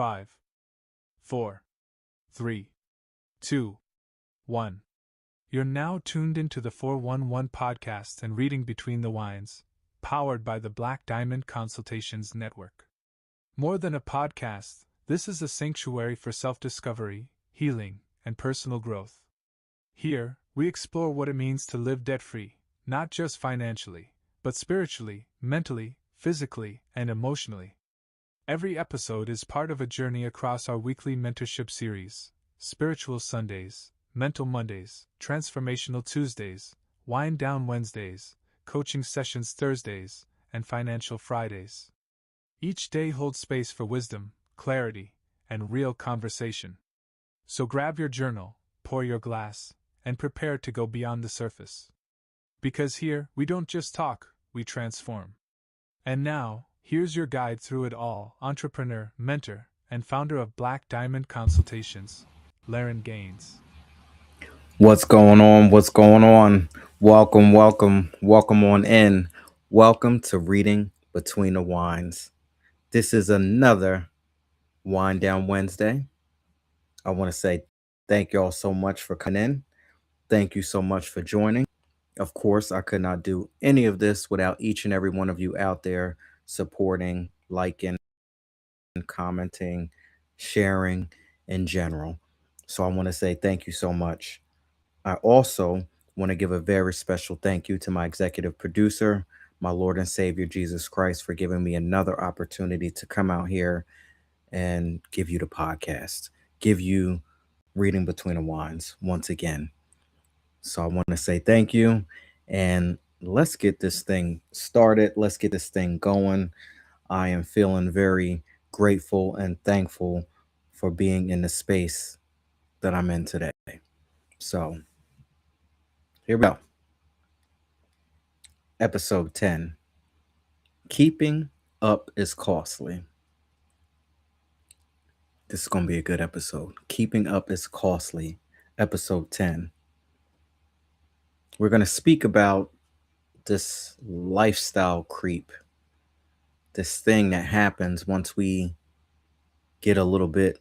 5, 4, 3, 2, 1. You're now tuned into the 411 podcast and reading Between the Wines, powered by the Black Diamond Consultations Network. More than a podcast, this is a sanctuary for self-discovery, healing, and personal growth. Here, we explore what it means to live debt-free, not just financially, but spiritually, mentally, physically, and emotionally. Every episode is part of a journey across our weekly mentorship series: Spiritual Sundays, Mental Mondays, Transformational Tuesdays, Wind Down Wednesdays, Coaching Sessions Thursdays, and Financial Fridays. Each day holds space for wisdom, clarity, and real conversation. So grab your journal, pour your glass, and prepare to go beyond the surface. Because here, we don't just talk, we transform. And now, here's your guide through it all: entrepreneur, mentor, and founder of Black Diamond Consultations, Laren Gaines. What's going on? What's going on? Welcome on in. Welcome to Reading Between the Wines. This is another Wind Down Wednesday. I want to say thank you all so much for coming in. Thank you so much for joining. Of course, I could not do any of this without each and every one of you out there supporting, liking, commenting, sharing in general. So I want to say thank you so much. I also want to give a very special thank you to my executive producer, my Lord and Savior Jesus Christ, for giving me another opportunity to come out here and give you the podcast, give you Reading Between the Wines once again. So I want to say thank you, and let's get this thing started. Let's get this thing going. I am feeling very grateful and thankful for being in the space that I'm in today. So here we go. Episode 10. Keeping up is costly. This is going to be a good episode. Keeping up is costly. Episode 10. We're going to speak about this lifestyle creep. This thing that happens once we get a little bit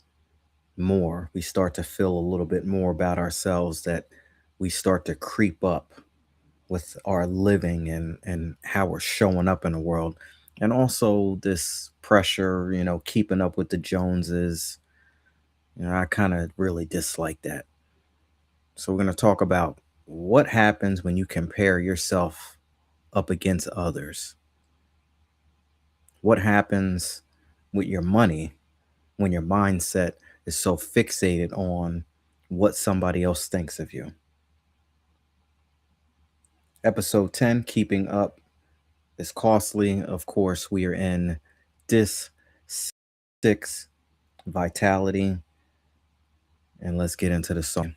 more. We start to feel a little bit more about ourselves, that we start to creep up with our living and how we're showing up in the world. And also this pressure, keeping up with the Joneses. I kind of really dislike that. So we're going to talk about what happens when you compare yourself up against others. What happens with your money when your mindset is so fixated on what somebody else thinks of you. Episode 10, Keeping Up is Costly. Of course, we are in Disc 6, Vitality. And let's get into the song.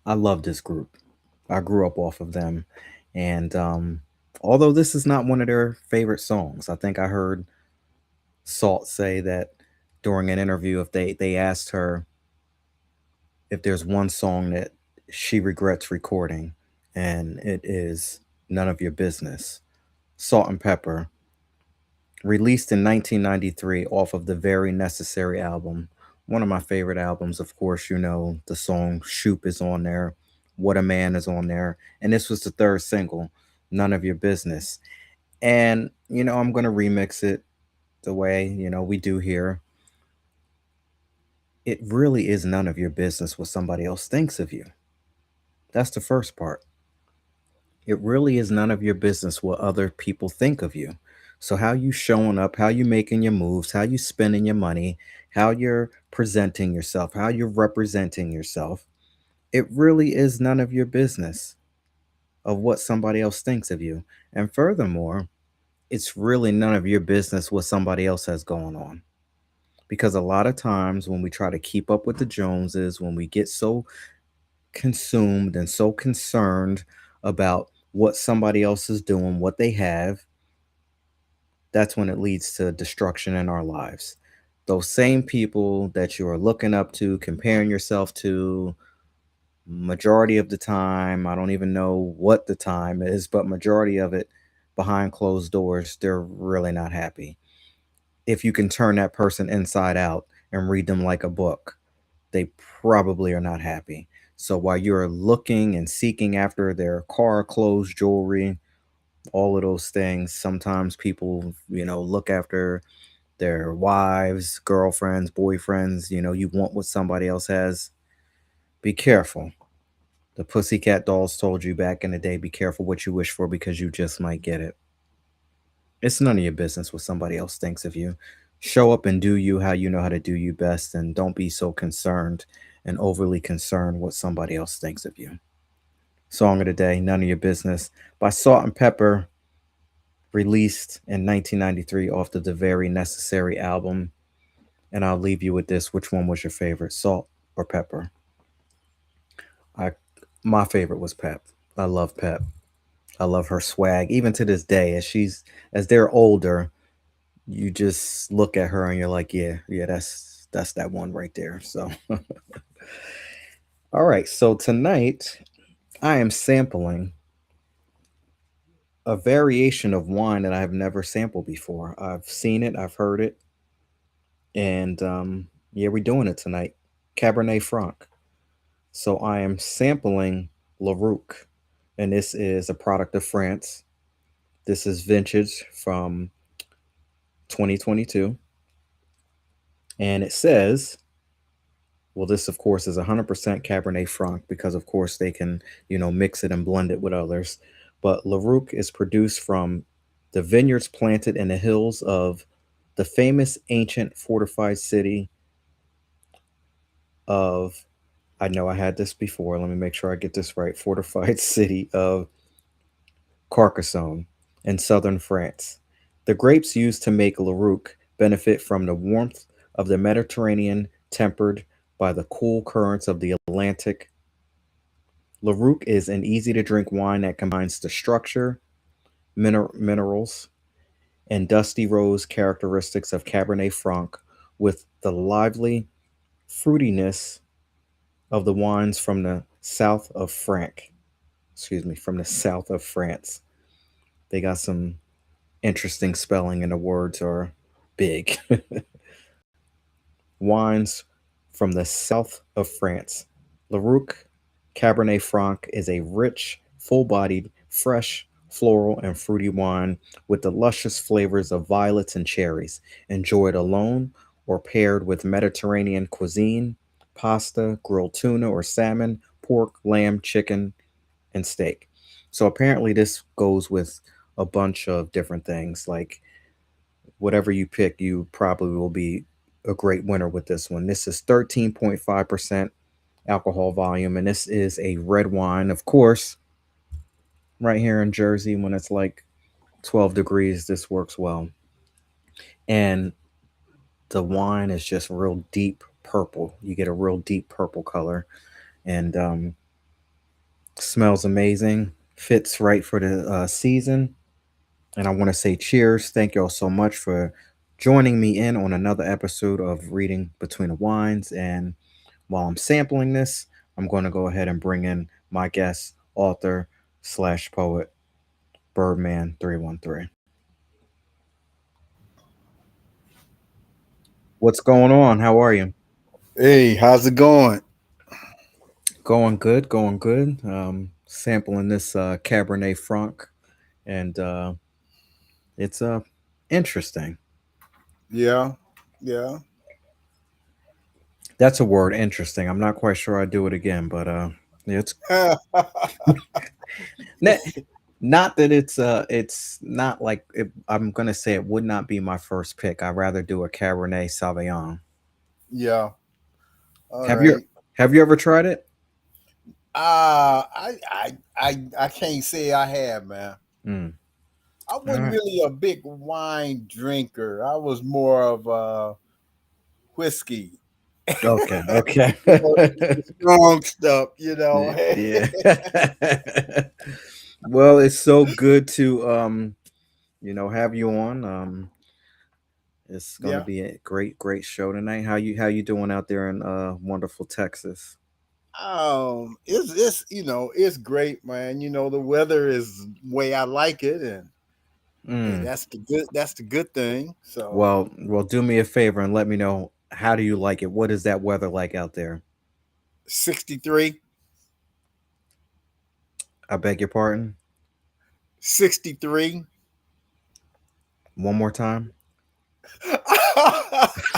I love this group. I grew up off of them. And although this is not one of their favorite songs, I think I heard Salt say that during an interview, if they asked her if there's one song that she regrets recording, and it is None of Your Business. Salt-N-Pepa, released in 1993 off of the Very Necessary album. One of my favorite albums, of course, the song Shoop is on there. What a Man is on there. And this was the third single, None of Your Business. And, I'm going to remix it the way, we do here. It really is none of your business what somebody else thinks of you. That's the first part. It really is none of your business what other people think of you. So how you showing up, how you making your moves, how you spending your money, how you're presenting yourself, how you're representing yourself, it really is none of your business of what somebody else thinks of you. And furthermore, it's really none of your business what somebody else has going on. Because a lot of times when we try to keep up with the Joneses, when we get so consumed and so concerned about what somebody else is doing, what they have, that's when it leads to destruction in our lives. Those same people that you are looking up to, comparing yourself to, majority of the time, I don't even know what the time is, but majority of it behind closed doors, they're really not happy. if you can turn that person inside out and read them like a book, they probably are not happy. So while you're looking and seeking after their car, clothes, jewelry, all of those things, sometimes people, look after their wives, girlfriends, boyfriends. You want what somebody else has. Be careful. The Pussycat Dolls told you back in the day, be careful what you wish for because you just might get it. It's none of your business what somebody else thinks of you. Show up and do you how you know how to do you best, and don't be so concerned and overly concerned what somebody else thinks of you. Song of the day, None of Your Business, by Salt-N-Pepa, released in 1993 off the Very Necessary album. And I'll leave you with this. Which one was your favorite, Salt or Pepper? I My favorite was Pep. I love Pep. I love her swag. Even to this day, as they're older, you just look at her and you're like, yeah, yeah, that's that one right there. So all right. So tonight I am sampling a variation of wine that I have never sampled before. I've seen it, I've heard it, and yeah, we're doing it tonight. Cabernet Franc. So I am sampling Leroux, and this is a product of France. This is vintage from 2022, and it says, well, this of course is 100% Cabernet Franc because of course they can, mix it and blend it with others. But Leroux is produced from the vineyards planted in the hills of the famous ancient fortified city of, I know I had this before. Let me make sure I get this right. Fortified city of Carcassonne in southern France. The grapes used to make Leroux benefit from the warmth of the Mediterranean, tempered by the cool currents of the Atlantic. Leroux is an easy to drink wine that combines the structure, minerals, and dusty rose characteristics of Cabernet Franc with the lively fruitiness of the wines from the south of from the south of France. They got some interesting spelling and the words are big. Wines from the south of France. Leroux Cabernet Franc is a rich, full bodied, fresh, floral, and fruity wine with the luscious flavors of violets and cherries, enjoyed alone or paired with Mediterranean cuisine, pasta, grilled tuna or salmon, pork, lamb, chicken, and steak. So apparently, this goes with a bunch of different things. Like whatever you pick, you probably will be a great winner with this one. This is 13.5% alcohol volume, and this is a red wine. Of course, right here in Jersey, when it's like 12 degrees, this works well. And the wine is just real deep purple. You get a real deep purple color, and smells amazing. Fits right for the season. And I want to say cheers. Thank you all so much for joining me in on another episode of Reading Between the Wines. And while I'm sampling this, I'm going to go ahead and bring in my guest, author slash poet, Birdman 313. What's going on? How are you? Hey, how's it going? Going good, going good. Sampling this Cabernet Franc, and it's interesting. Yeah, yeah. That's a word, interesting. I'm not quite sure I'd do it again, but yeah, it's not, not that it's not like I'm gonna say it would not be my first pick. I'd rather do a Cabernet Sauvignon. Yeah. All Have you right. have you ever tried it? I can't say I have, man. Mm. I All wasn't right. really a big wine drinker. I was more of a whiskey. Okay. Okay. You know, the strong stuff, Yeah. Well, it's so good to have you on. It's gonna Yeah. be a great, great show tonight. How you doing out there in wonderful Texas? It's it's great, man. The weather is the way I like it, and Hey, Mm. that's the good thing. So Well, do me a favor and let me know, how do you like it? What is that weather like out there? 63, I beg your pardon. 63. One more time.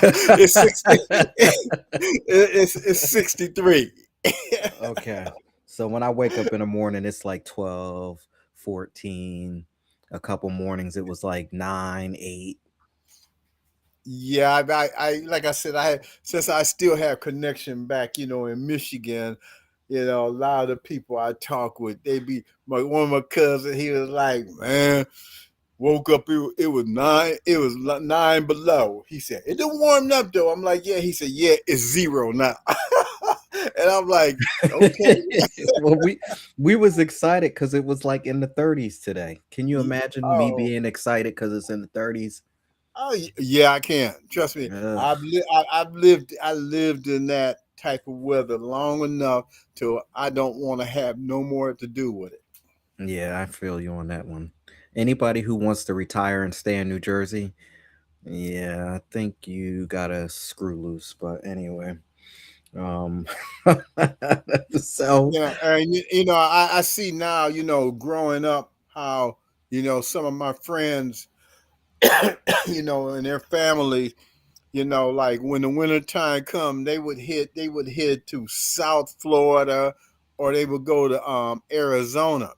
It's 60. It's 63. Okay. So when I wake up in the morning, it's like 12, 14. A couple mornings, it was like 9, 8. Yeah, like I said, I had since I still have connection back, in Michigan. A lot of the people I talk with, they be one of my cousins. He was like, "Man, woke up. It was 9 below." He said, "It didn't warm up though." I'm like, "Yeah." He said, "Yeah, it's zero now." And I'm like, "Okay." Well, we was excited because it was like in the 30s today. Can you imagine me Oh, being excited because it's in the 30s? oh, yeah, I can. Trust me. Ugh. I lived in that type of weather long enough till I don't want to have no more to do with it. Yeah, I feel you on that one. Anybody who wants to retire and stay in New Jersey, yeah, I think you gotta screw loose. But anyway, um, so And I see now, growing up, how some of my friends, and their families, like when the winter time come, they would head to South Florida, or they would go to Arizona.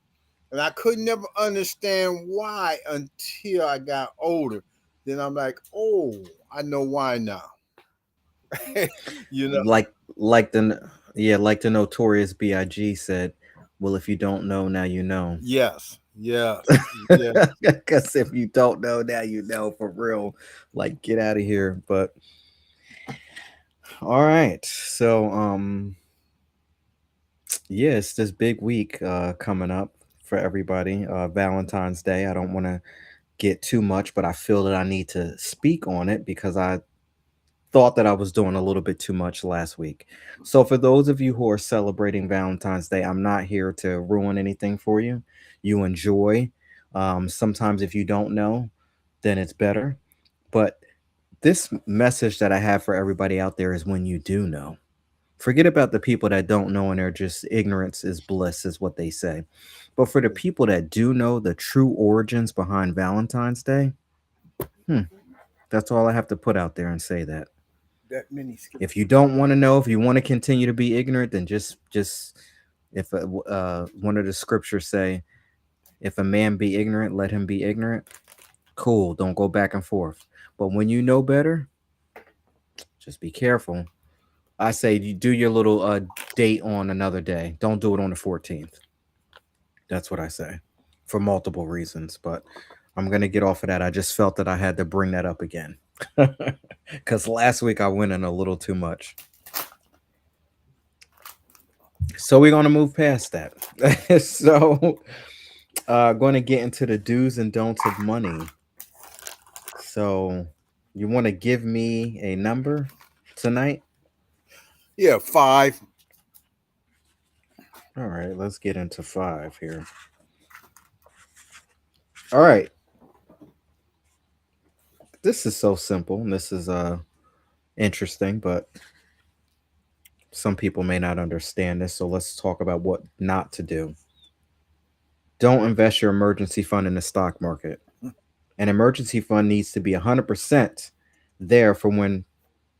And I could never understand why until I got older. Then I'm like, oh, I know why now. you know, like like the notorious Big said, well, if you don't know now, you know. yes, yes, yeah. Because if you don't know now, you know for real. Like, get out of here. But all right, so yeah, it's this big week coming up for everybody. Valentine's Day. I don't want to get too much, but I feel that I need to speak on it because I thought that I was doing a little bit too much last week. So, for those of you who are celebrating Valentine's Day, I'm not here to ruin anything for you. You enjoy. Sometimes, if you don't know, then it's better. But this message that I have for everybody out there is, when you do know, forget about the people that don't know and they're just, ignorance is bliss, is what they say. But for the people that do know the true origins behind Valentine's Day, hmm, that's all I have to put out there and say that. That mini skirt. If you don't want to know, if you want to continue to be ignorant, then just if one of the scriptures say, if a man be ignorant, let him be ignorant. Cool, don't go back and forth. But when you know better, just be careful. I say you do your little date on another day. Don't do it on the 14th. That's what I say, for multiple reasons. But I'm gonna get off of that. I just felt that I had to bring that up again because last week I went in a little too much. So we're gonna move past that. So going to get into the do's and don'ts of money. So you want to give me a number tonight? Yeah, 5. All right, let's get into five here. All right, this is so simple. And this is interesting, but some people may not understand this. So let's talk about what not to do. Don't invest your emergency fund in the stock market. An emergency fund needs to be 100% there for when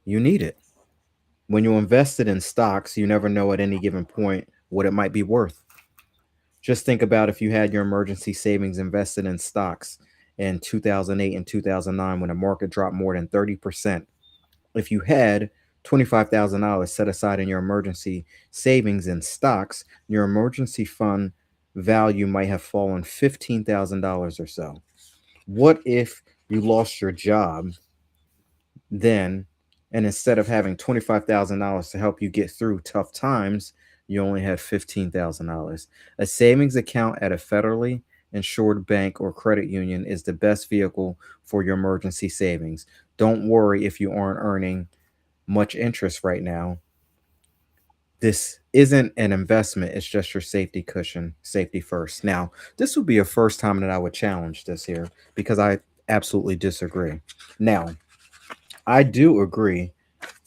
you need it. When you invest it in stocks, you never know at any given point what it might be worth. Just think about if you had your emergency savings invested in stocks in 2008 and 2009 when the market dropped more than 30%. If you had $25,000 set aside in your emergency savings in stocks, your emergency fund value might have fallen $15,000 or so. What if you lost your job then, and instead of having $25,000 to help you get through tough times, you only had $15,000? A savings account at a federally insured bank or credit union is the best vehicle for your emergency savings. Don't worry if you aren't earning much interest right now. This isn't an investment, it's just your safety cushion, safety first. Now, this would be a first time that I would challenge this here because I absolutely disagree. Now, I do agree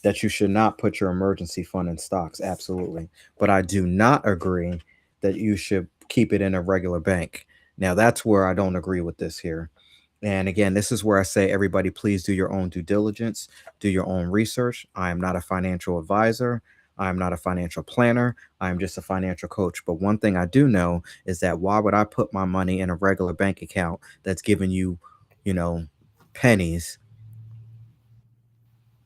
that you should not put your emergency fund in stocks, absolutely. But I do not agree that you should keep it in a regular bank. Now, that's where I don't agree with this here. And again, this is where I say, everybody, please do your own due diligence, do your own research. I am not a financial advisor. I am not a financial planner. I am just a financial coach. But one thing I do know is that why would I put my money in a regular bank account that's giving you, you know, pennies,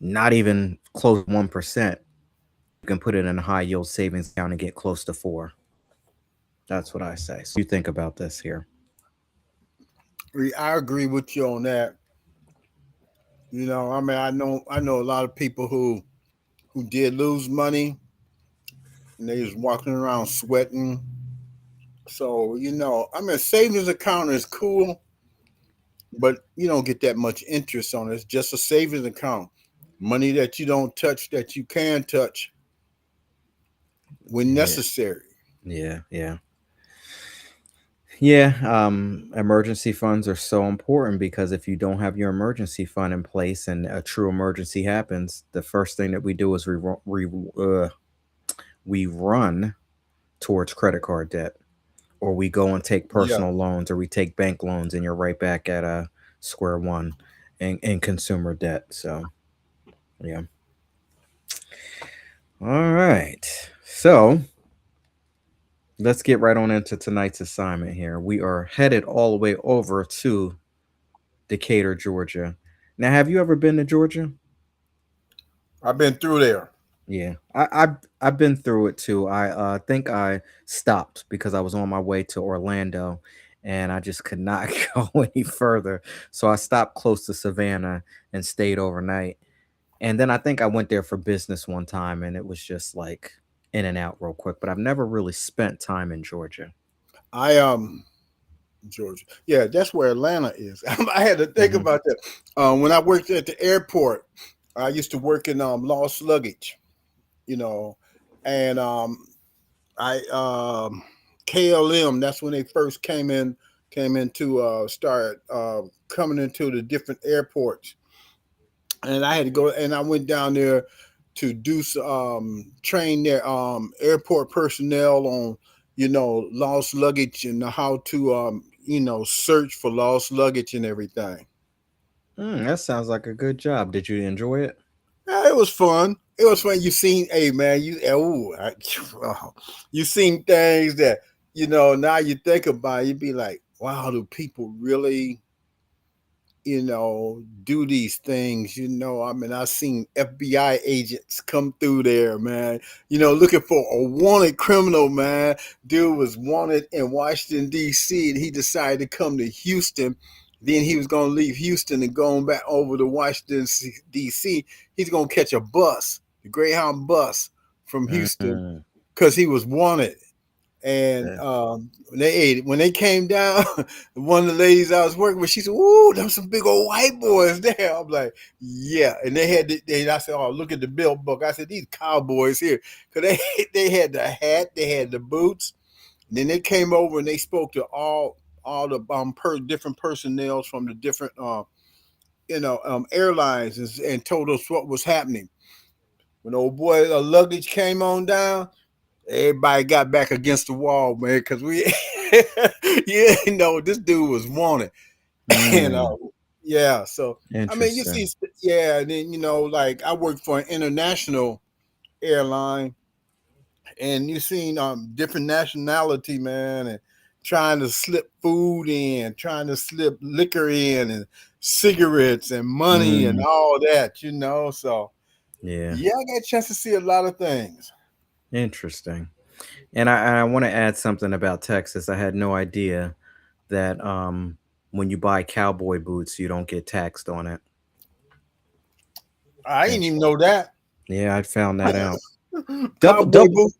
not even close to 1%? You can put it in a high yield savings account and get close to four. That's what I say. So you think about this here. I agree with you on that. I mean, I know a lot of people who did lose money and they was walking around sweating. So, I mean, savings account is cool, but you don't get that much interest on it. It's just a savings account. Money that you don't touch, that you can touch when Yeah. necessary. Yeah. Yeah, emergency funds are so important because if you don't have your emergency fund in place and a true emergency happens, the first thing that we do is we run towards credit card debt, or we go and take Yeah. personal loans, or we take bank loans, and you're right back at square one in consumer debt. So yeah. All right. So let's get right on into tonight's assignment here. We are headed all the way over to Decatur, Georgia. Now, have you ever been to Georgia? I've been through there. Yeah, I've been through it too. I think I stopped because I was on my way to Orlando, and I just could not go any further. So I stopped close to Savannah and stayed overnight. And then I think I went there for business one time, and it was just like in and out real quick. But I've never really spent time in Georgia. I Georgia. Yeah, that's where Atlanta is. I had to think Hmm. about that. When I worked at the airport, I used to work in lost luggage, you know, and I KLM. That's when they first came into start coming into the different airports, and I had to go and I went down there to do train their airport personnel on lost luggage and how to search for lost luggage and everything. That sounds like a good job. Did you enjoy it? Yeah, it was fun. It was fun. You seen, hey man, you seen things that now you think about it, you'd be like, wow, do people really do these things. I mean, I've seen FBI agents come through there, man, looking for a wanted criminal, man. Dude was wanted in Washington, D.C., and he decided to come to Houston. Then he was going to leave Houston and going back over to Washington, D.C. He's going to catch a bus, the Greyhound bus from Houston, Mm-hmm. because he was wanted. And when they came down, one of the ladies I was working with, she said, "Ooh, them some big old white boys there." I'm like, "Yeah." And I said, "Oh, look at the bill book." I said, "These cowboys here," because they had the hat, they had the boots. And then they came over and they spoke to all the different personnel from the different airlines, and told us what was happening. When old boy luggage came on down, everybody got back against the wall, man, because we, yeah, this dude was wanted, and Mm, yeah. So I mean, you see, interesting. yeah, and then like I worked for an international airline, and you seen different nationality, man, and trying to slip food in, trying to slip liquor in, and cigarettes and money and Mm, all that, So yeah, yeah, I got a chance to see a lot of things. interesting. And I want to add something about Texas. I had no idea that when you buy cowboy boots, you don't get taxed on it. I didn't And even know that. yeah, I found that out. Double, Cowboy double. boots.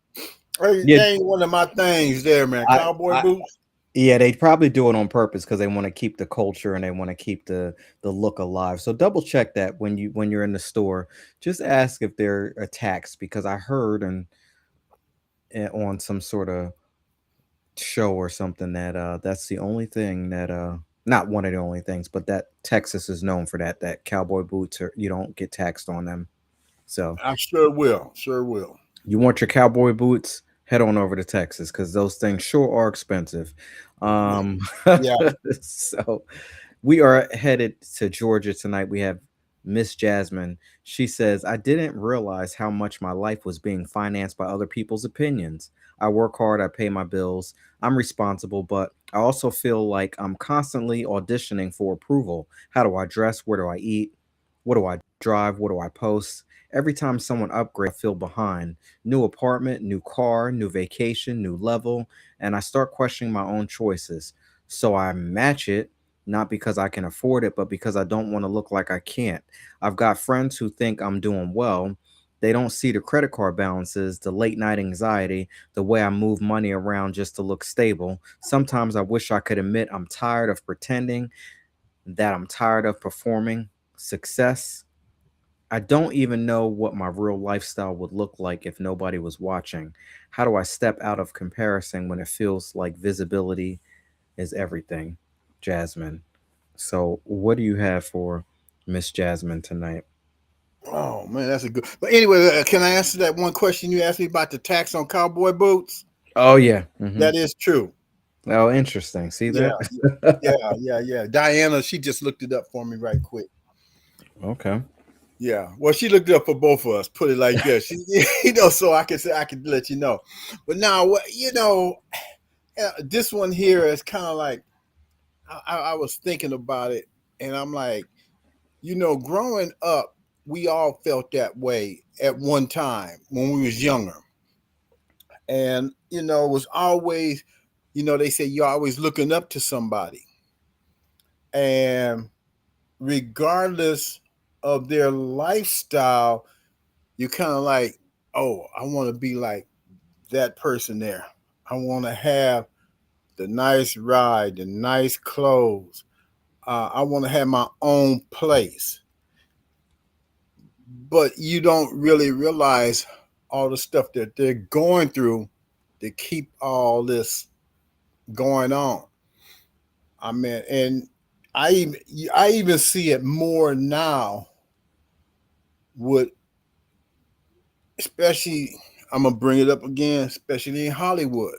Hey, Yeah, that ain't one of my things there, man. I, Cowboy I, boots. yeah, they probably do it on purpose because they want to keep the culture and they want to keep the look alive. So double check that when you're in the store. Just ask if they're taxed because I heard and on some sort of show or something that that's the only thing that not one of the only things, but that Texas is known for that cowboy boots are you don't get taxed on them. So I sure will. Sure will. you want your cowboy boots? Head on over to Texas because those things sure are expensive. Um, Yeah. so we are headed to Georgia tonight. We have Miss Jasmine. She says, I didn't realize how much my life was being financed by other people's opinions. I work hard, I pay my bills, I'm responsible, but I also feel like I'm constantly auditioning for approval. How do I dress? Where do I eat? What do I drive? What do I post? Every time someone upgrades, I feel behind. New apartment, new car, new vacation, new level, and I start questioning my own choices. So I match it not because I can afford it, but because I don't want to look like I can't. I've got friends who think I'm doing well. They don't see the credit card balances, the late night anxiety, the way I move money around just to look stable. Sometimes I wish I could admit I'm tired of pretending, that I'm tired of performing. Success, I don't even know what my real lifestyle would look like if nobody was watching. How do I step out of comparison when it feels like visibility is everything? Jasmine. So, what do you have for Miss Jasmine tonight? Oh man, that's a good. But anyway, can I answer that one question you asked me about the tax on cowboy boots? Oh yeah. That is true. Oh, interesting. See Yeah, that? yeah. Diana, she just looked it up for me right quick. Okay. Yeah, well, she looked it up for both of us. Put it like this, she, so I could say I could let you know. But now, this one here is kind of like I was thinking about it, and I'm like, growing up, we all felt that way at one time when we was younger, and it was always, they say you're always looking up to somebody, and regardless of their lifestyle, you kind of like, oh, I want to be like that person there. I want to have the nice ride, the nice clothes. I want to have my own place. But you don't really realize all the stuff that they're going through to keep all this going on. I mean, and I even I even see it more now with, especially, I'm gonna bring it up again, especially in Hollywood.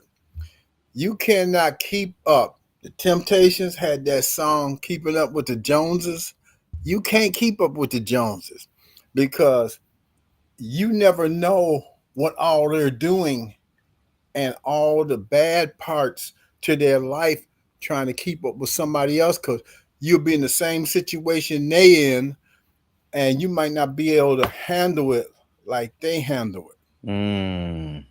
You cannot keep up. The Temptations had that song "Keeping Up with the Joneses." You can't keep up with the Joneses because you never know what all they're doing and all the bad parts to their life trying to keep up with somebody else, because you'll be in the same situation they in, and you might not be able to handle it like they handle it. Mm.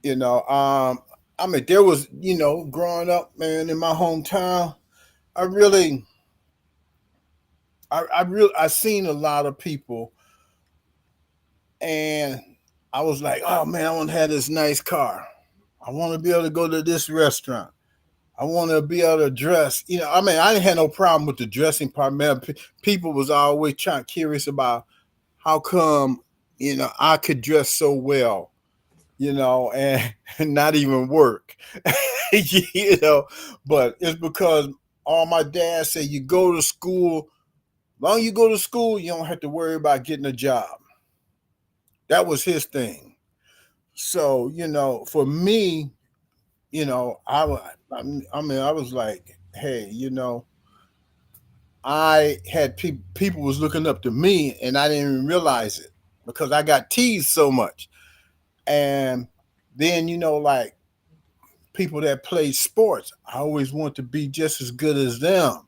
You know, I mean, there was, growing up, man, in my hometown, I really, I seen a lot of people, and I was like, oh man, I want to have this nice car. I want to be able to go to this restaurant. I want to be able to dress. I mean, I didn't have no problem with the dressing part, man. People was always curious about how come, I could dress so well, and, and not even work, you know. But it's because all my dad said, you go to school. Long you go to school, you don't have to worry about getting a job. That was his thing. So, for me, I mean, I was like, hey, I had people was looking up to me, and I didn't even realize it because I got teased so much. And then, like people that play sports, I always want to be just as good as them.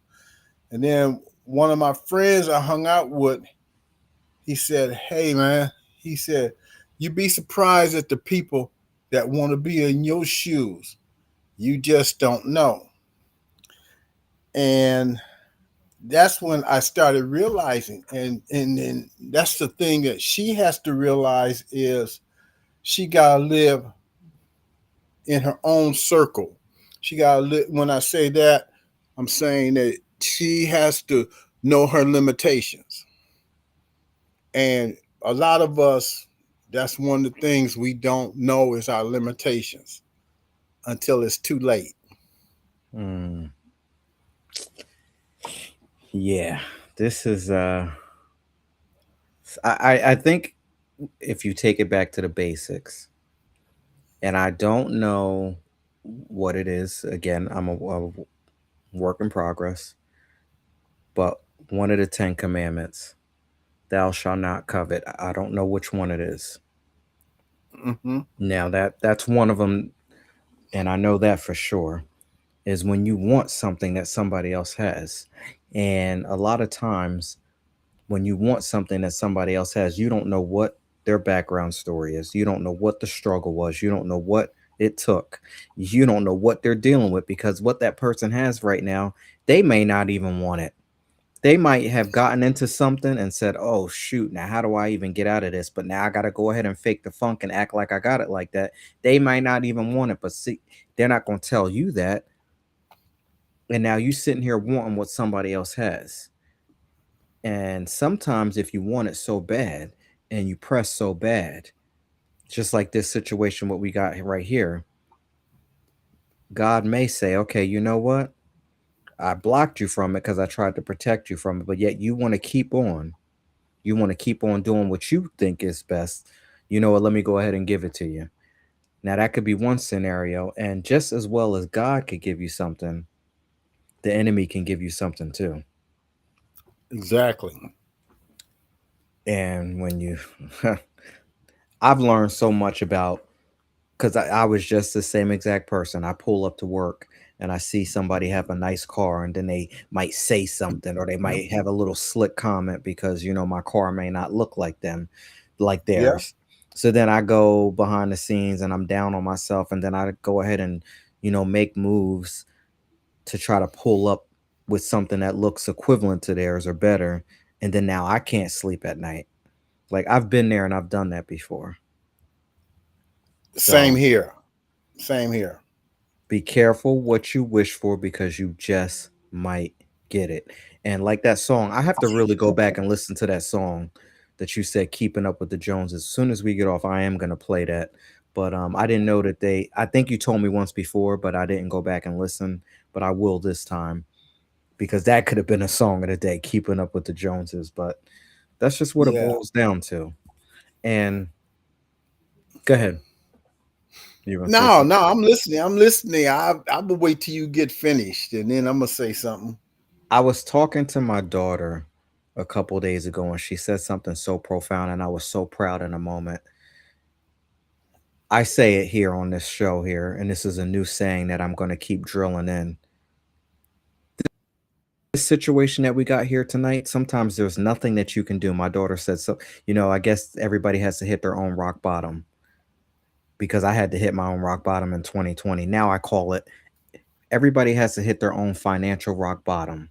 And then one of my friends I hung out with, he said, hey, man, he said, you'd be surprised at the people that want to be in your shoes. You just don't know. And that's when I started realizing, and that's the thing that she has to realize is she gotta live in her own circle. She gotta live. When I say that, I'm saying that she has to know her limitations. And a lot of us, That's one of the things we don't know is our limitations until it's too late. Mm, yeah, this is I think if you take it back to the basics, and I don't know what it is. Again, I'm a work in progress, but one of the 10 Commandments, thou shalt not covet. I don't know which one it is. Hmm. Now that's one of them, and I know that for sure. Is when you want something that somebody else has, and a lot of times when you want something that somebody else has, you don't know what their background story is. You don't know what the struggle was. You don't know what it took. You don't know what they're dealing with because what that person has right now, they may not even want it. They might have gotten into something and said, "Oh shoot, now how do I even get out of this?" But now I got to go ahead and fake the funk and act like I got it like that. They might not even want it, but see, they're not going to tell you that. And now you sitting here wanting what somebody else has. And sometimes if you want it so bad and you press so bad, just like this situation what we got right here, God may say, "Okay, you know what? I blocked you from it because I tried to protect you from it, but yet you want to keep on. You want to keep on doing what you think is best. You know what? Let me go ahead and give it to you." Now that could be one scenario, and just as well as God could give you something, the enemy can give you something too. Exactly. And when you I've learned so much about because I was just the same exact person. I pull up to work and I see somebody have a nice car, and then they might say something or they might have a little slick comment because my car may not look like them, like Yeah. theirs. So then I go behind the scenes and I'm down on myself, and then I go ahead and make moves to try to pull up with something that looks equivalent to theirs or better, and then now I can't sleep at night. Like I've been there and I've done that before. Same So here. Same here. be careful what you wish for because you just might get it. And like that song, I have to really go back and listen to that song that you said, "Keeping Up with the Joneses." As soon as we get off, I am gonna play that. But I didn't know that I think you told me once before, but I didn't go back and listen. But I will this time because that could have been a song of the day, "Keeping Up with the Joneses." But that's just what it Yeah. boils down to. And go ahead. You want to say No, something? no, I'm listening. I'm listening. I will wait till you get finished, and then I'm gonna say something. I was talking to my daughter a couple days ago, and she said something so profound, and I was so proud in a moment. I say it here on this show here, and this is a new saying that I'm going to keep drilling in. This situation that we got here tonight, sometimes there's nothing that you can do. My daughter said so. I guess everybody has to hit their own rock bottom because I had to hit my own rock bottom in 2020. Now I call it everybody has to hit their own financial rock bottom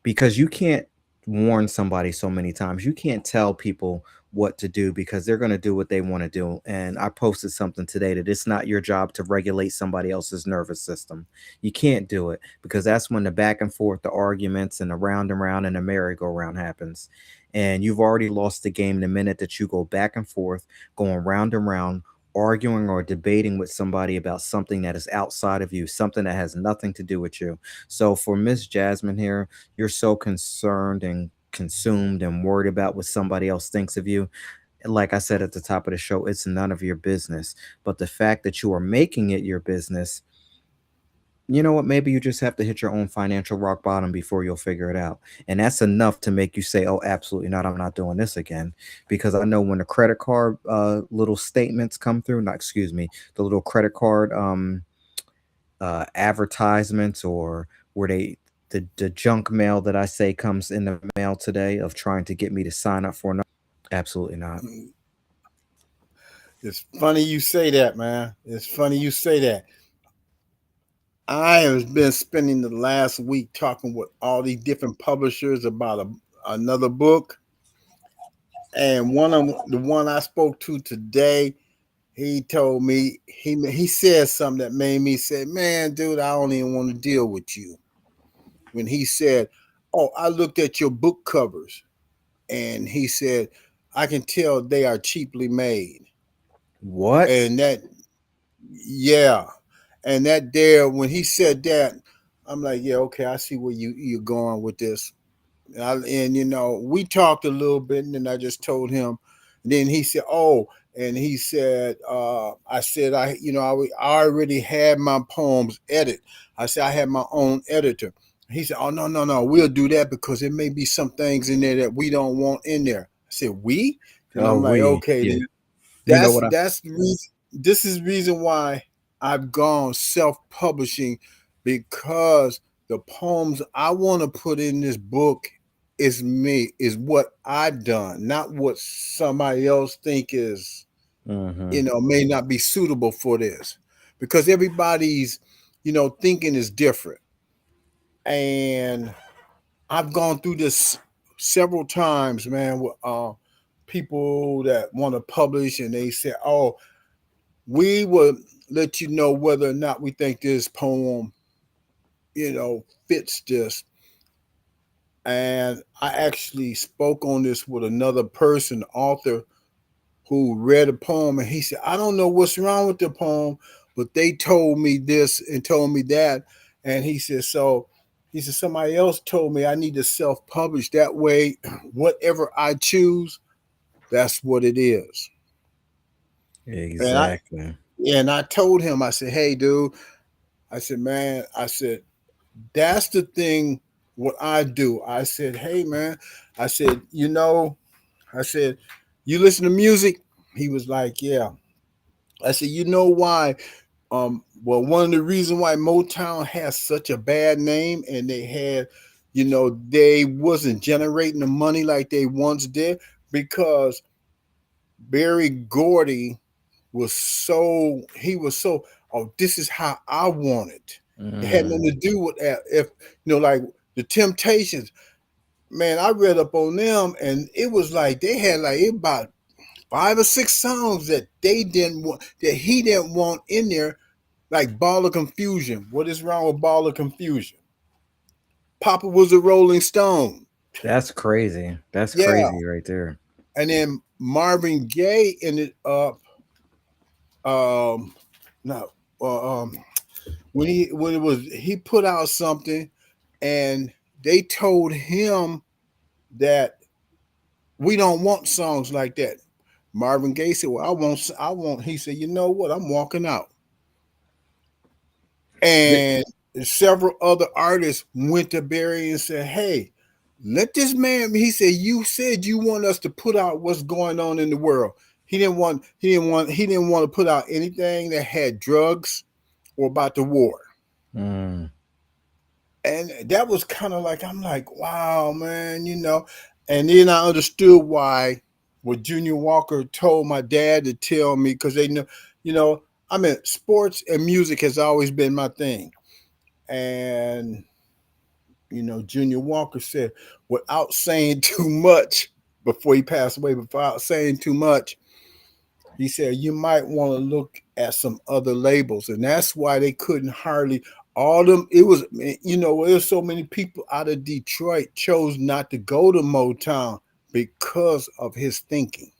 because you can't warn somebody so many times. You can't tell people what to do because they're going to do what they want to do. And I posted something today that it's not your job to regulate somebody else's nervous system. You can't do it because that's when the back and forth, the arguments, and round and the merry-go-round happens. And you've already lost the game the minute that you go back and forth, going round and round, arguing or debating with somebody about something that is outside of you, something that has nothing to do with you. So for Miss Jasmine here, you're so concerned and consumed and worried about what somebody else thinks of you. And like I said at the top of the show, it's none of your business. But the fact that you are making it your business, you know what? Maybe you just have to hit your own financial rock bottom before you'll figure it out. And that's enough to make you say, "Oh, absolutely not. I'm not doing this again." Because I know when the credit card little statements come through, not excuse me, the little credit card advertisements or where the junk mail that I say comes in the mail today of trying to get me to sign up for another. Absolutely not. It's funny you say that, man. It's funny you say that. I have been spending the last week talking with all these different publishers about another book, and the one I spoke to today, he told me he said something that made me say, "Man, dude, I don't even want to deal with you." When he said, "Oh, I looked at your book covers," and he said, I can tell they are cheaply made. What? And that, yeah. And that there, when he said that, I'm like, yeah, okay, I see where you're going with this. And we talked a little bit, and then I just told him. And then he said, "Oh," and he said, "I said I already had my poems edited. I said I had my own editor." He said, "Oh, no, no, no, we'll do that because there may be some things in there that we don't want in there." I said, "We," and Oh, I'm like, we. "Okay, Yeah. then You know what I? that's the reason. This is the reason why I've gone self-publishing, because the poems I want to put in this book is me, is what I done, not what somebody else think is, Mm-hmm. may not be suitable for this, because everybody's, thinking is different. And I've gone through this several times, man, with people that want to publish, and they say, "Oh, we will let you know whether or not we think this poem, fits this." And I actually spoke on this with another person, author, who read a poem, and he said, "I don't know what's wrong with the poem, but they told me this and told me that." And he said, "Somebody else told me I need to self publish. That way, whatever I choose, that's what it is." And I Exactly. and I told him, I said, "Hey, dude," I said, "Man," I said, "that's the thing what I do." I said, "Hey, man," I said, I said, "You listen to music?" He was like, "Yeah." I said, "You know why? Well, one of the reasons why Motown has such a bad name, and they had, they wasn't generating the money like they once did, because Barry Gordy he was so, oh, this is how I want it. It had Mm. nothing to do with that. If, like the Temptations, man, I read up on them, and it was like they had like about 5 or 6 songs that they didn't want, that he didn't want in there, like Ball of Confusion. What is wrong with Ball of Confusion? Papa was a Rolling Stone. That's crazy. That's Yeah. crazy right there. And then Marvin Gaye ended up, no, when it was, he put out something, and they told him that we don't want songs like that. Marvin Gaye said, "Well, I want." He said, "You know what? I'm walking out." Th- And several other artists went to Barry and said, "Hey, let this man." He said, "You said you want us to put out what's going on in the world." He didn't want to put out anything that had drugs or about the war. mm. And that was kind of like, I'm like, wow, man. And then I understood why what Junior Walker told my dad to tell me, because they know, you know, I mean, sports and music has always been my thing. And, Junior Walker said, without saying too much, before he passed away, without saying too much, he said, "You might want to look at some other labels." And that's why they couldn't hardly, all them, it was, there's so many people out of Detroit chose not to go to Motown because of his thinking.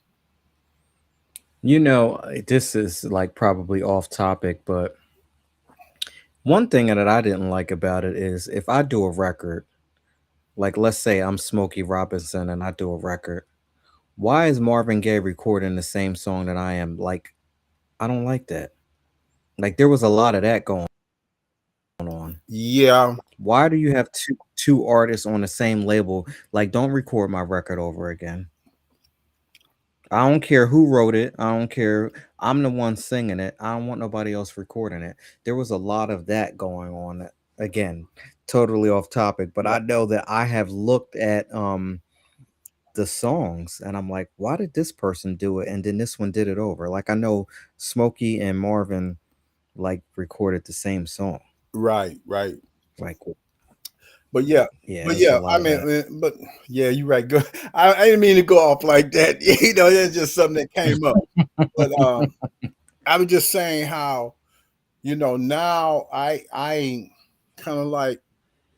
This is like probably off topic, but one thing that I didn't like about it is if I do a record, like let's say I'm Smokey Robinson and I do a record, why is Marvin Gaye recording the same song that I am? Like, I don't like that. Like there was a lot of that going on. Yeah, Why do you have two artists on the same label? Like, don't record my record over again. I don't care who wrote it. I don't care. I'm the one singing it. I don't want nobody else recording it. There was a lot of that going on. Again, totally off topic, but I right, know that I have looked at the songs and I'm like, why did this person do it and then this one did it over? Like I know Smokey and Marvin like recorded the same song. right, right. Like But yeah, yeah, but there's a yeah, lot of that. but yeah, you're right. Good. I didn't mean to go off like that. That's just something that came up. But I was just saying how, now I kind of like,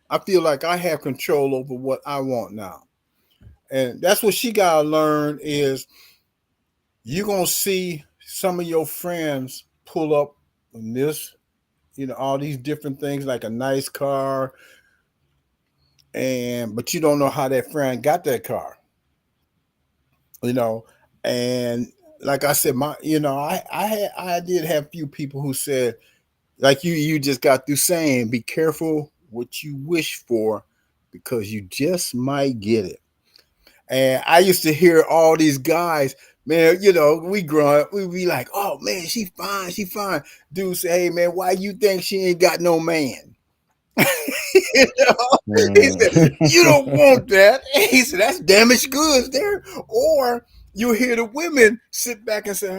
I feel like I have control over what I want now. And that's what she gotta learn is you're gonna see some of your friends pull up in this, all these different things like a nice car, and but you don't know how that friend got that car, you know. And like I said, I did have few people who said, like you just got through saying, be careful what you wish for because you just might get it. And I used to hear all these guys, man, we grow up, we be like, oh man, she fine, she fine. Dude say, hey man, why you think she ain't got no man? you know? He said, you don't Mm. want that. He said, that's damaged goods there. Or you hear the women sit back and say,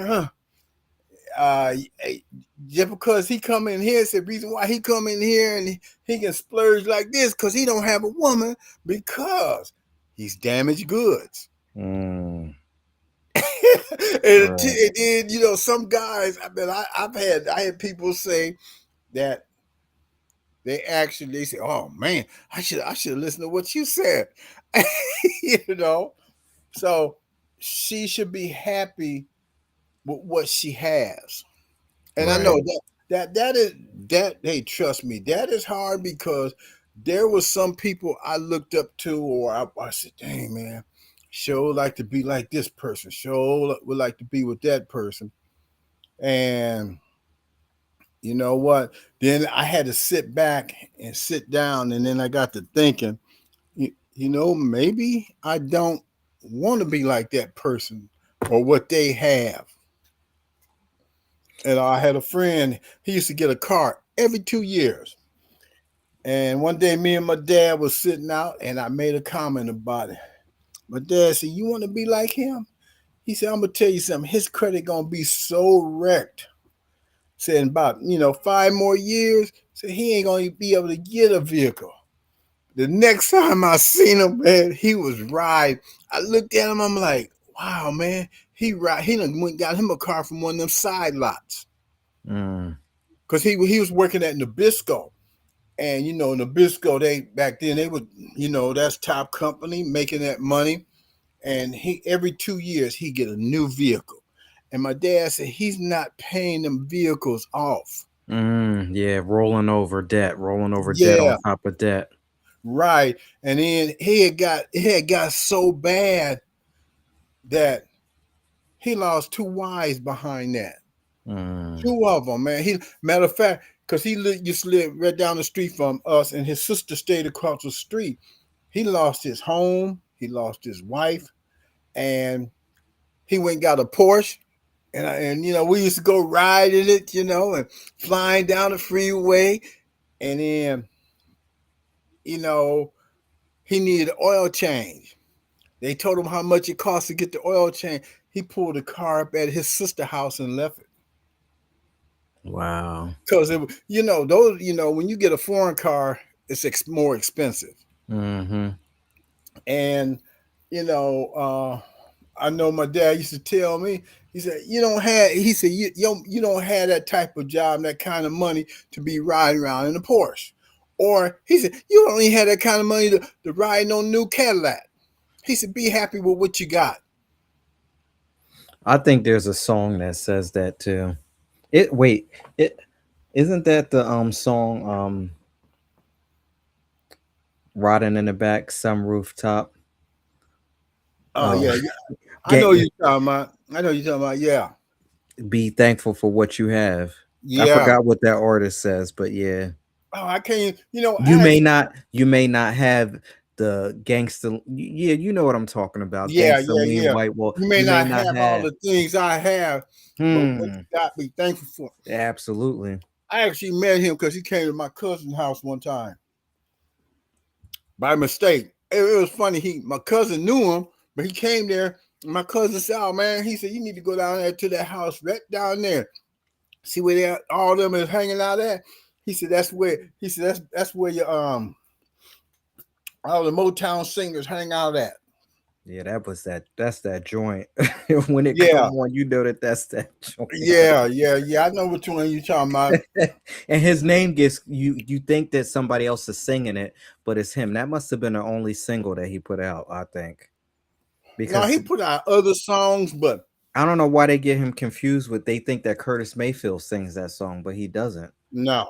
hey, just because he come in here, said reason why he come in here and he can splurge like this because he don't have a woman because he's damaged goods. Mm. And Right. then some guys. I mean, I had people say that they say, "Oh man, I should listen to what you said," you know. So she should be happy with what she has, and I know Right. that is that. Hey, trust me, that is hard because there was some people I looked up to, or I said, "Dang man, sure like to be like this person. Sure would like to be with that person." And you know what? Then I had to sit back and sit down, and then I got to thinking, maybe I don't want to be like that person or what they have. And I had a friend, he used to get a car every 2 years. And one day, me and my dad was sitting out, and I made a comment about it. My dad said, "You want to be like him?" He said, "I'm gonna tell you something. His credit gonna be so wrecked. Said in about 5 more years, said he ain't gonna be able to get a vehicle." The next time I seen him, man, he was riding. I looked at him, I'm like, wow, man, he done went got him a car from one of them side lots. Mm. Cause he was working at Nabisco. And Nabisco, they back then they would, that's top company making that money. And he every 2 years he get a new vehicle. And my dad said he's not paying them vehicles off. Yeah, rolling over debt on Yeah, top of debt. right. And then it had got so bad that he lost two wives behind that. Mm. Two of them, man. He matter of fact, because used to live right down the street from us, and his sister stayed across the street. He lost his home. He lost his wife, and he went and got a Porsche. And we used to go ride in it, and flying down the freeway. And then you know he needed an oil change. They told him how much it cost to get the oil change. He pulled the car up at his sister's house and left it. Wow. Because those, when you get a foreign car, it's more expensive. Mm-hmm. And you know, I know my dad used to tell me. He said, "You don't have." He said, "You don't have that type of job, that kind of money to be riding around in a Porsche." Or he said, "You don't even have that kind of money to ride no new Cadillac." He said, "Be happy with what you got." I think there's a song that says that too. It isn't that the song Riding in the Back, Some Rooftop. Oh Um yeah, yeah. I know get you talking about. I know you talking about. Yeah, Be thankful for what you have. I yeah. forgot what that artist says, but yeah. Oh, I can't. You may not have the gangster, yeah, you know what I'm talking about. Yeah, Gangster yeah, lean yeah. white wall. You may You may not not have all have the things I have, but what hmm you got, be thankful for. absolutely. I actually met him because he came to my cousin's house one time by mistake. It was funny. My cousin knew him, but he came there. And my cousin said, "Oh man," he said, "you need to go down there to that house right down there. See where all of them is hanging out at." He said, "That's where." He said, "That's where your all the Motown singers hang out at." Yeah, that's that joint. When it Yeah, come on, you know that's that joint. yeah, yeah, yeah. I know which one you talking about. And his name gets you think that somebody else is singing it, but it's him. That must have been the only single that he put out, I think. No, because he put out other songs, but I don't know why they get him confused with. They think that Curtis Mayfield sings that song, but he doesn't. no,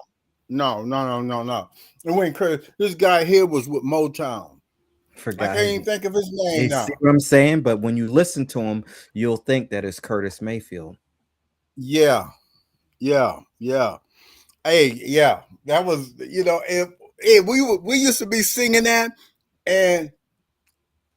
no. And when Curtis, this guy here was with Motown. I Forgot can't his. even think of his You name see now. what I'm saying? But when you listen to him, you'll think that it's Curtis Mayfield. Yeah, yeah. Hey, yeah, that was if we used to be singing that, and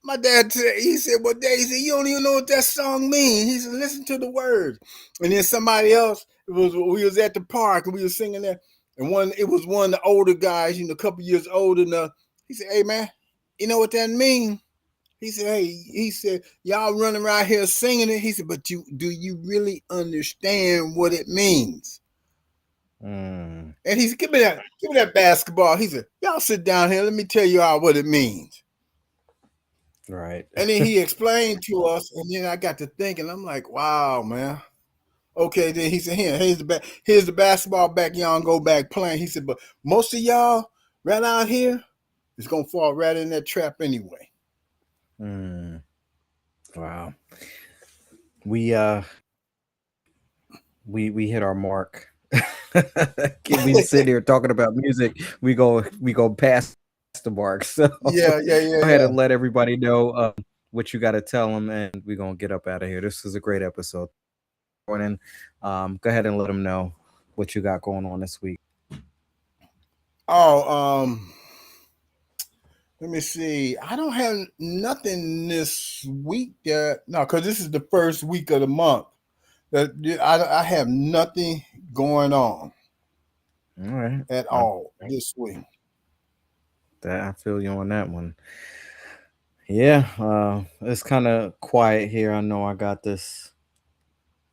my dad said, he said, "Well, Daisy, you don't even know what that song means." He said, "Listen to the words." And then somebody else, we was at the park and we was singing that, and it was one of the older guys, a couple years older enough. He said, "Hey man, you know what that means?" He said, "Hey," he said, "y'all running around here singing it." He said, "But do you really understand what it means?" Mm, And he said, give me that basketball." He said, "Y'all sit down here. Let me tell you all what it means." right. And then he explained to us, and then I got to thinking. I'm like, "Wow, man." Okay, then he said, here's the basketball back. Y'all go back playing." He said, "But most of y'all right out here is gonna fall right in that trap anyway." Mm, wow. We hit our mark. We sit here talking about music. We go past the mark. So Yeah, go ahead and yeah. let everybody know what you got to tell them, and we're gonna get up out of here. This is a great episode. Morning. Go ahead and let them know what you got going on this week. Oh, let me see. I don't have nothing this week. No, because this is the first week of the month. That I have nothing going on All right. at I, all this week. I feel you on that one. Yeah, it's kind of quiet here. I know I got this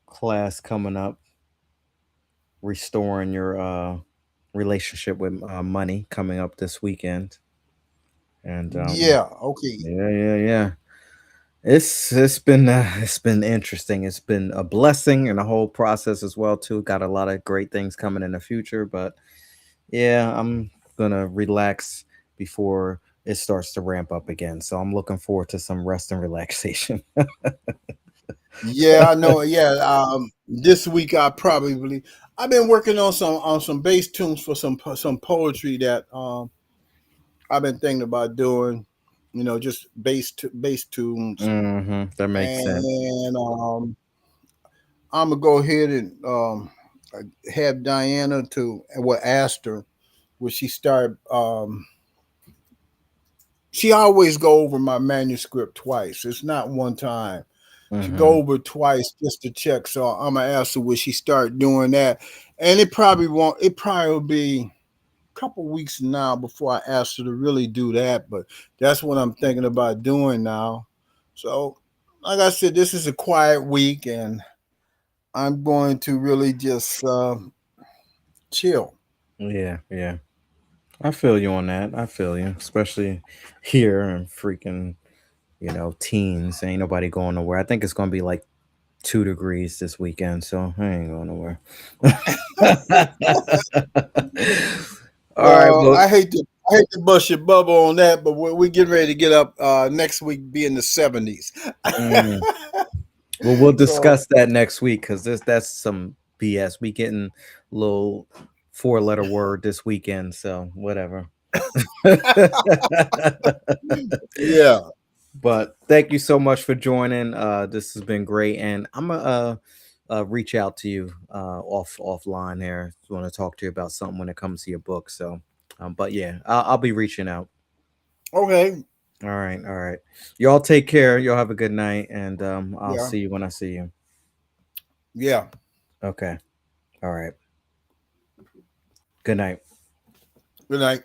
class coming up, restoring your relationship with money, coming up this weekend, and Yeah. Okay. yeah. It's been interesting. It's been a blessing and a whole process as well too. Got a lot of great things coming in the future, but yeah, I'm gonna relax before it starts to ramp up again. So I'm looking forward to some rest and relaxation. Yeah, I know. Yeah. This week I've been working on some bass tunes for some poetry that I've been thinking about doing. Just bass tunes, That makes sense. and I'm gonna go ahead and have Diana asked her, would she start? She always go over my manuscript twice. It's not one time. She go Hmm. over twice just to check. So I'm gonna ask her, would she start doing that? And it probably won't. It probably will be a couple weeks now before I ask her to really do that. But that's what I'm thinking about doing now. So, like I said, this is a quiet week, and I'm going to really just chill. Yeah. I feel you on that. I feel you, especially here and freaking, teens. Ain't nobody going nowhere. I think it's gonna be like 2 degrees this weekend, so I ain't going nowhere. All right, Well, well, I hate to bust your bubble on that, but we're getting ready to get up next week, be in the 70s. mm, well, we'll So discuss that next week because that's some BS. We getting a little 4-letter word this weekend, so whatever. yeah, But thank you so much for joining. This has been great, and I'm gonna reach out to you offline here. Want to talk to you about something when it comes to your book. So, but yeah, I'll be reaching out. okay, All right. Y'all take care. Y'all have a good night, and I'll yeah, see you when I see you. yeah. Okay. All right. Good night. Good night.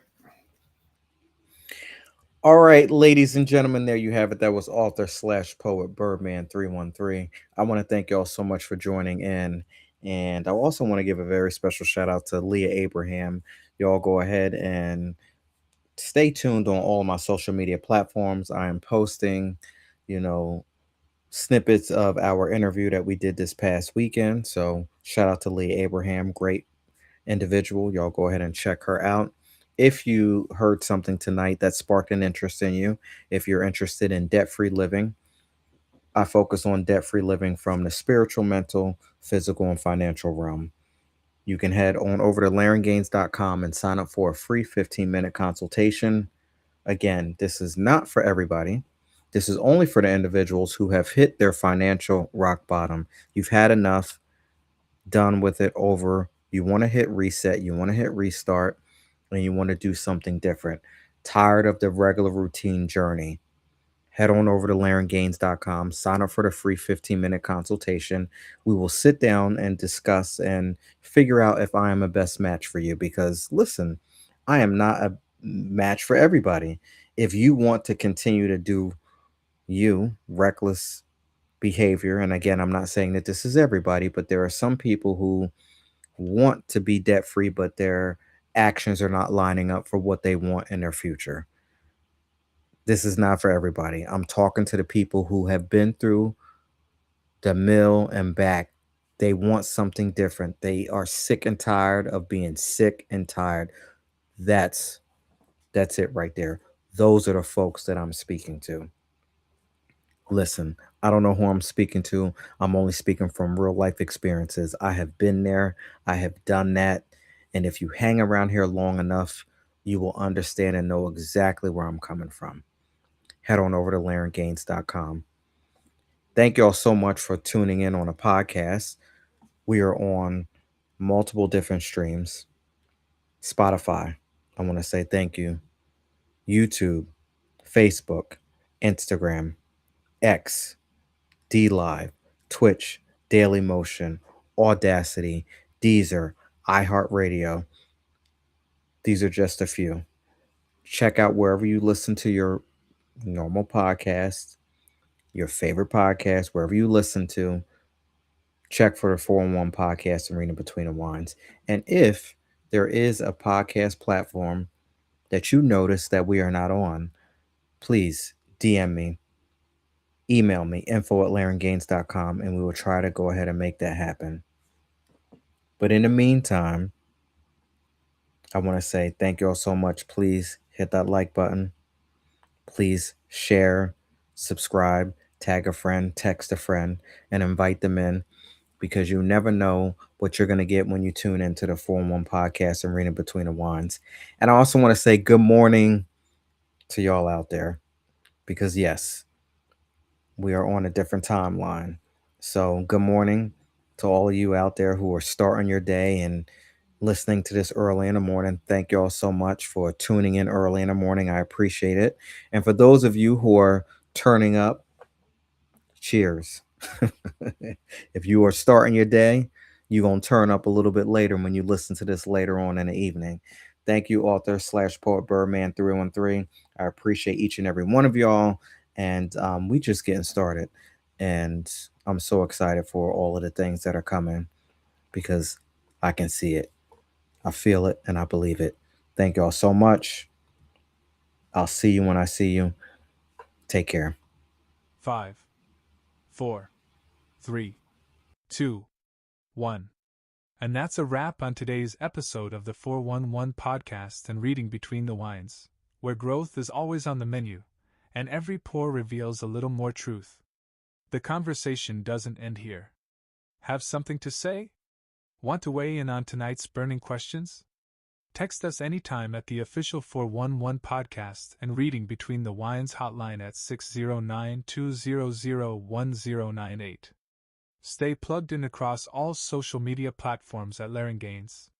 All right, ladies and gentlemen, there you have it. That was author slash poet Birdman 313. I want to thank y'all so much for joining in. And I also want to give a very special shout out to Leah Abraham. Y'all go ahead and stay tuned on all of my social media platforms. I am posting, you know, snippets of our interview that we did this past weekend. So shout out to Leah Abraham. Great individual. Y'all go ahead and check her out. If you heard something tonight that sparked an interest in you, if you're interested in debt free living, I focus on debt-free living from the spiritual, mental, physical, and financial realm. You can head on over to LarenGaines.com and sign up for a free 15-minute consultation. Again, this is not for everybody. This is only for the individuals who have hit their financial rock bottom. You've had enough, done with it, over. You want to hit reset, you want to hit restart, and you want to do something different. Tired of the regular routine journey. Head on over to LarenGaines.com, sign up for the free 15-minute consultation. We will sit down and discuss and figure out if I am a best match for you. Because listen, I am not a match for everybody. If you want to continue to do reckless behavior, and again, I'm not saying that this is everybody, but there are some people who want to be debt free, but their actions are not lining up for what they want in their future. This is not for everybody. I'm talking to the people who have been through the mill and back. They want something different. They are sick and tired of being sick and tired. That's it right there. Those are the folks that I'm speaking to. Listen, I don't know who I'm speaking to. I'm only speaking from real life experiences. I have been there. I have done that. And if you hang around here long enough, you will understand and know exactly where I'm coming from. Head on over to LarenGaines.com. Thank you all so much for tuning in on a podcast. We are on multiple different streams. Spotify, I want to say thank you. YouTube, Facebook, Instagram, X, D Live, Twitch, Daily Motion, Audacity, Deezer, iHeartRadio. These are just a few. Check out wherever you listen to your normal podcast, your favorite podcast, wherever you listen to. Check for the 411 podcast and Reading Between the Wines. And if there is a podcast platform that you notice that we are not on, please DM me, email me, info@LarenGaines.com, and we will try to go ahead and make that happen. But in the meantime, I want to say thank you all so much. Please hit that like button. Please share, subscribe, tag a friend, text a friend, and invite them in, because you never know what you're going to get when you tune into the 411 podcast and Reading Between the Wines. And I also want to say good morning to y'all out there, because yes, we are on a different timeline. So good morning to all of you out there who are starting your day and listening to this early in the morning. Thank you all so much for tuning in early in the morning. I appreciate it. And for those of you who are turning up, cheers. If you are starting your day, you're going to turn up a little bit later when you listen to this later on in the evening. Thank you, author/poet Birdman 313. I appreciate each and every one of y'all. And we just getting started. And I'm so excited for all of the things that are coming, because I can see it. I feel it and I believe it. Thank y'all so much. I'll see you when I see you. Take care. 5, 4, 3, 2, 1. And that's a wrap on today's episode of the 411 podcast and Reading Between the Wines, where growth is always on the menu, and every pour reveals a little more truth. The conversation doesn't end here. Have something to say? Want to weigh in on tonight's burning questions? Text us anytime at the official 411 podcast and Reading Between the Wines hotline at 609-200-1098. Stay plugged in across all social media platforms at Gaines.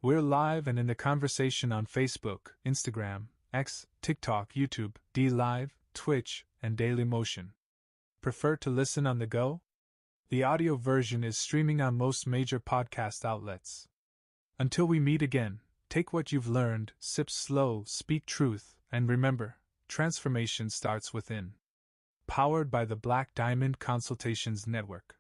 We're live and in the conversation on Facebook, Instagram, X, TikTok, YouTube, D Live, Twitch, and Daily Motion. Prefer to listen on the go? The audio version is streaming on most major podcast outlets. Until we meet again, take what you've learned, sip slow, speak truth, and remember, transformation starts within. Powered by the Black Diamond Consultations Network.